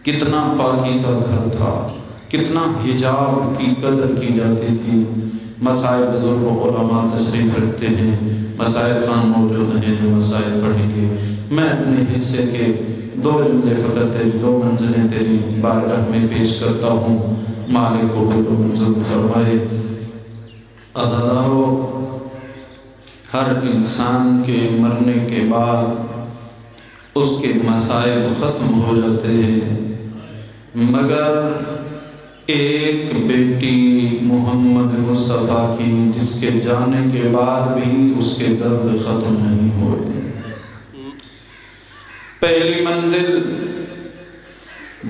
کتنا پاکیزہ گھر تھا، کتنا حجاب کی قدر کی جاتی تھی۔ مسائل بزرگ و علماء تشریف رکھتے ہیں، مسائل خان موجود ہیں جو مسائل پڑھیں گے۔ میں اپنے حصے کے 2 جملے فقط تیری 2 منزلیں تیری بارگاہ میں پیش کرتا ہوں، مالک کو بھی منظور فرمائے۔ عزیزانو، ہر انسان کے مرنے کے بعد اس کے مسائل ختم ہو جاتے ہیں، مگر ایک بیٹی محمد مصطفیٰ کی جس کے جانے کے بعد بھی اس کے درد ختم نہیں ہوئے۔ پہلی منزل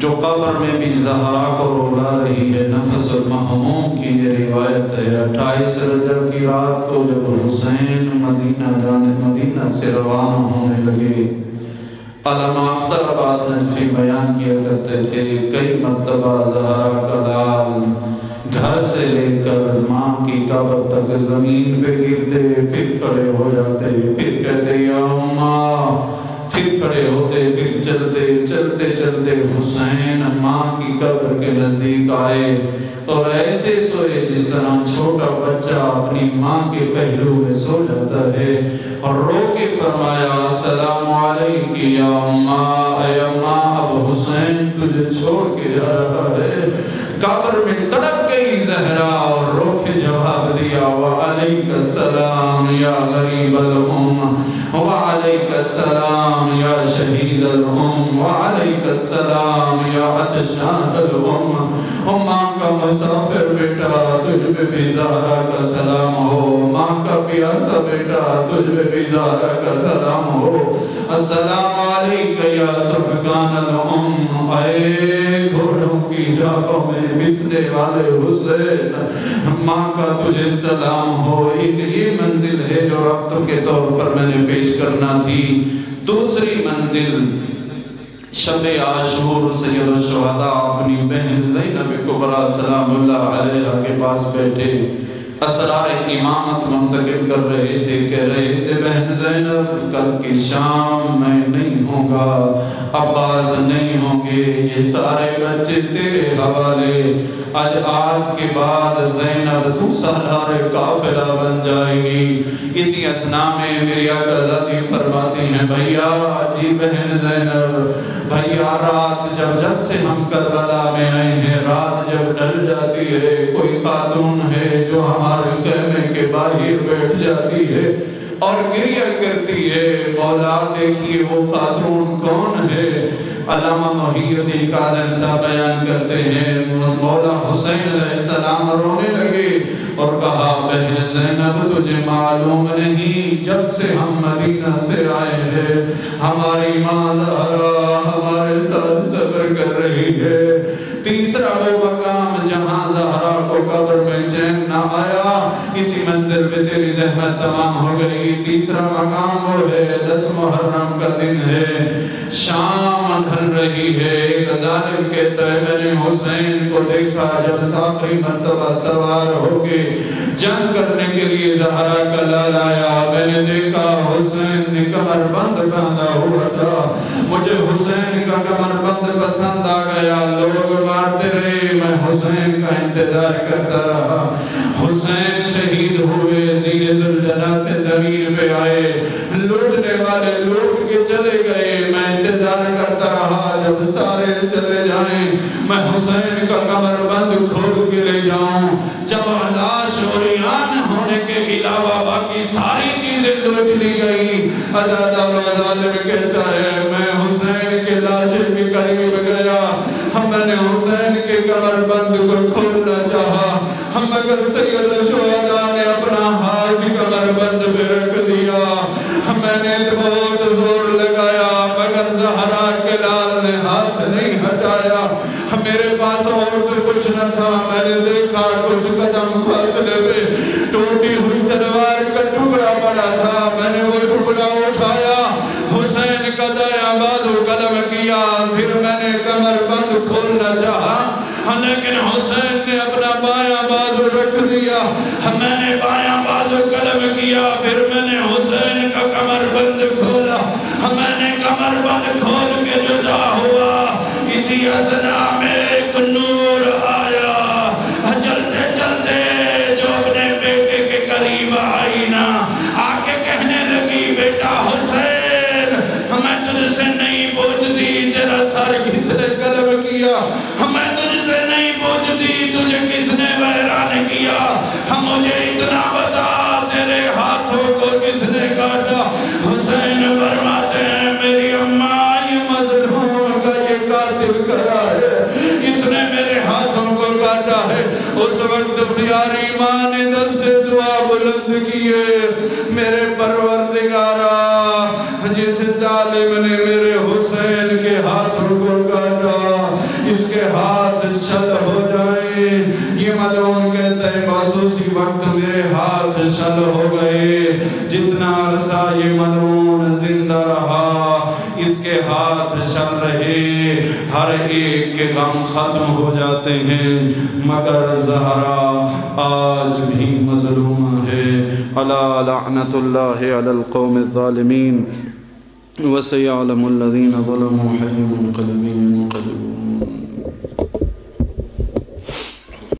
جو قبر میں بھی زہرا کو رولا رہی ہے، نفس المحموم کی یہ روایت ہے۔ 28 رجب کی رات کو جب حسین مدینہ سے روانہ ہونے لگے، علامہ اختر عباس نجفی بیان کیا کرتے تھے کئی مرتبہ زہرا کا لال گھر سے لے کر ماں کی قبر تک زمین پہ گرتے، پھر کھڑے ہو جاتے، پھر کہتے یا اماں، پھر کھڑے ہوتے، پھر چلتے چلتے چلتے حسین ماں کی قبر کے نزدیک آئے، اور ایسے سوئے جس طرح چھوٹا بچہ اپنی ماں کے پہلو میں سو جاتا ہے، اور رو کے فرمایا السلام علیکم یا اماں، اے اماں اب حسین تجھے چھوڑ کے جا رہا ہے۔ قبر میں تڑپ گئی زہرا اور رو کے جواب دیا وعلیک السلام یا غریب الام، وعلیک السلام یا شہید الام، وعلیک السلام یا عطشان الام۔ ماں کا مسافر بیٹا تجھ پہ بھی زہرا کا سلام ہو، ماں کا پیاسا بیٹا تجھ پہ بھی زہرا کا سلام ہو۔ السلام علیکہ یا سبقان الام، اے گھوڑوں کی ڈاکوں میں بسنے والے حسین، ماں کا تجھے سلام ہو۔ یہ منزل ہے جو ربط کے طور پر میں نے پیش کرنا تھی۔ دوسری منزل شب عاشور سید الشہداء اپنی بہن زینب کبریٰ سلام اللہ علیہ کے پاس بیٹھے اسرار امامت منتقل کر رہے تھے، کہہ رہے تھے بہن زینب کل کی شام میں نہیں ہوں گا، عباس نہیں ہوں گے، یہ سارے بچے تیرے حوالے۔ آج کے بعد زینب تو سالار قافلہ بن جائے گی۔ اسی اثناء میں میری آقا لطیف فرماتی ہیں بھیا جی بہن زینب، بھیا رات جب سے ہم کربلا میں آئے ہیں، رات جب ڈل جاتی ہے کوئی خاتون ہے جو ہمارے خیمے کے باہر بیٹھ جاتی ہے اور گریہ کرتی ہے، مولا دیکھیے وہ خاتون کون ہے؟ علامہ محی الدین کاظم صاحب بیان کرتے ہیں مولا حسین علیہ السلام رونے لگے اور کہا بہن زینب تجھے معلوم نہیں جب سے ہم مدینہ سے آئے ہیں ہماری ماں زہرا ہمارے ساتھ سفر کر رہی ہے۔ تیسرا وہ مقام جہاں زہرا کو قبر میں چین نہ آیا، اسی منزل پہ تیری زحمت تمام ہو گئی۔ تیسرا مقام وہ ہے 10 محرم کا دن ہے، شام ڈھل رہی ہے، ایک ظالم کہتا ہے میں نے حسین کو دیکھا جب آخری مرتبہ سوار ہو کے جنگ کرنے کے لیے زہرا کا لال آیا، میں نے دیکھا حسین نے کمر بند باندھا ہوا تھا، مجھے حسین کا کمر بند پسند آ گیا، لوگ مارتے رہے میں حسین کا انتظار کرتا رہا۔ حسین شہید ہوئے، زیر ذوالجلال سے زمین پہ آئے، لوٹنے والے لوٹ کے چلے گئے، میں انتظار کرتا رہا جب سارے چلے جائیں میں حسین کا کمر بند کھول کے لے جاؤں۔ جب لاش اوریان ہونے کے علاوہ باقی ساری چیزیں لوٹ لی گئی، عزادہ و ظالم کہتا ہے میں حسین کے لاش کے قریب گیا، میں نے حسین کے کمر بند کو کھولنا چاہا، مگر سید الشہداء نے اپنا ہاتھ کمر بند پہ رکھ دیا، میں نے بہت زور لگایا مگر زہرا کے لال نے ہاتھ نہیں ہٹایا۔ میرے پاس اور تو کچھ نہ تھا، میں نے دیکھا کچھ قدم فاصلے پہ ٹوٹی ہوئی تلوار کا ٹکڑا پڑا تھا، میں نے وہ ٹکڑا اٹھایا، حسین کا دایاں بازو قلم کیا، پھر میں نے کمر بند کھولنا چاہا لیکن حسین نے اپنا بایاں بازو رکھ دیا، میں نے بایاں بازو قلم کیا، پھر میں نے حسین کا کمر بند کھولا، میں نے کمر بند کھول کے جدا ہوا۔ اسی اثناء میں ایک نور آیا، چلتے چلتے جو اپنے بیٹے کے قریب آئی نا، آکے کہنے لگی بیٹا حسین میں تجھ سے نہیں پوچھتی تیرا سر کس نے قلم کیا، میں تجھ سے نہیں پوچھتی تجھے کس نے بحران کیا، مجھے اتنا بتا تیرے ہاتھوں کو کس نے کاٹا۔ حسین فرماتے ہیں میری اماں یہ مظلوم کا یہ قاتل کرا ہے، اس نے میرے ہاتھوں کو کاٹا ہے۔ اس وقت پیاری ماں نے دست دعا بلند کیے، میرے پروردگارا جس ظالم نے میرے حسین کے ہاتھوں کو کاٹا اس کے ہاتھ شل ہو جائیں۔ یہ ملعون کہتا ہے بس اسی وقت میرے ہاتھ شل ہو گئے، جتنا عرصہ یہ ملعون زندہ رہا اس کے ہاتھ شل رہے، ہر ایک کے غم ختم ہو جاتے ہیں مگر زہرا آج بھی مظلوم ہے۔ الا لعنت اللہ علی القوم الظالمین وسيعلم الذين ظلموا حي منقلب